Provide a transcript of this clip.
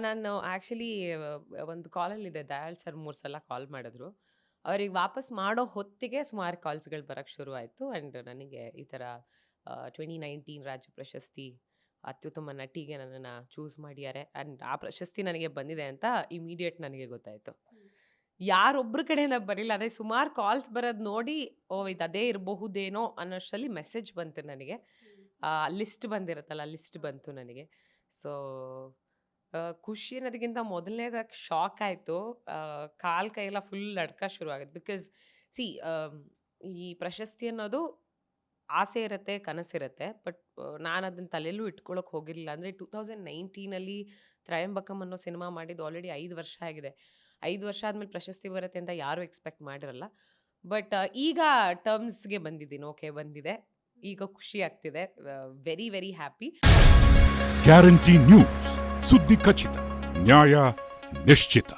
ನಾನು ಆಕ್ಚುಲಿ ಒಂದು ಕಾಲಲ್ಲಿದ್ದೆ. ದಯಾಳ್ ಸರ್ 3 ಸಲ ಕಾಲ್ ಮಾಡಿದ್ರು. ಅವ್ರಿಗೆ ವಾಪಸ್ ಮಾಡೋ ಹೊತ್ತಿಗೆ ಸುಮಾರು ಕಾಲ್ಸ್‌ಗಳು ಬರಕ್ಕೆ ಶುರು ಆಯ್ತು. ಆ್ಯಂಡ್ ನನಗೆ ಈ ಥರ 2019 ರಾಜ್ಯ ಪ್ರಶಸ್ತಿ ಅತ್ಯುತ್ತಮ ನಟಿಗೆ ನನ್ನನ್ನು ಚೂಸ್ ಮಾಡ್ಯಾರೆ. ಆ್ಯಂಡ್ ಆ ಪ್ರಶಸ್ತಿ ನನಗೆ ಬಂದಿದೆ ಅಂತ ಇಮಿಡಿಯೇಟ್ ನನಗೆ ಗೊತ್ತಾಯಿತು. ಯಾರೊಬ್ಬರ ಕಡೆಯಿಂದ ಬರಲಿಲ್ಲ. ಅಂದರೆ ಸುಮಾರು ಕಾಲ್ಸ್ ಬರೋದು ನೋಡಿ, ಓಹ್! ಇದು ಅದೇ ಇರಬಹುದೇನೋ ಅನ್ನೋಷ್ಟರಲ್ಲಿ ಮೆಸೇಜ್ ಬಂತು ನನಗೆ. ಲಿಸ್ಟ್ ಬಂದಿರುತ್ತಲ್ಲ, ಲಿಸ್ಟ್ ಬಂತು ನನಗೆ. ಸೊ ಖುಷಿ ಅನ್ನೋದಕ್ಕಿಂತ ಮೊದಲನೇದಾಗಿ ಶಾಕ್ ಆಯಿತು. ಕಾಲು ಕೈಯೆಲ್ಲ ಫುಲ್ ನಡ್ಕ ಶುರು ಆಗುತ್ತೆ. ಬಿಕಾಸ್ ಸಿ ಈ ಪ್ರಶಸ್ತಿ ಅನ್ನೋದು ಆಸೆ ಇರುತ್ತೆ, ಕನಸಿರುತ್ತೆ. ಬಟ್ ನಾನು ಅದನ್ನ ತಲೆಯಲ್ಲೂ ಇಟ್ಕೊಳ್ಳೋಕೆ ಹೋಗಿರಲಿಲ್ಲ. ಅಂದರೆ 2019 ತ್ರಯಂಬಕಂ ಅನ್ನೋ ಸಿನಿಮಾ ಮಾಡಿದ್ದು ಆಲ್ರೆಡಿ 5 ವರ್ಷ ಆಗಿದೆ. 5 ವರ್ಷ ಆದಮೇಲೆ ಪ್ರಶಸ್ತಿ ಬರುತ್ತೆ ಅಂತ ಯಾರೂ ಎಕ್ಸ್ಪೆಕ್ಟ್ ಮಾಡಿರಲ್ಲ. ಬಟ್ ಈಗ ಟರ್ಮ್ಸ್‌ಗೆ ಬಂದಿದ್ದೀನಿ. ಓಕೆ, ಬಂದಿದೆ. ಈಗ ಖುಷಿ ಆಗ್ತಿದೆ. Very very happy. Guarantee news, ಸುದ್ದಿ ಖಚಿತ, ನ್ಯಾಯ ನಿಶ್ಚಿತ.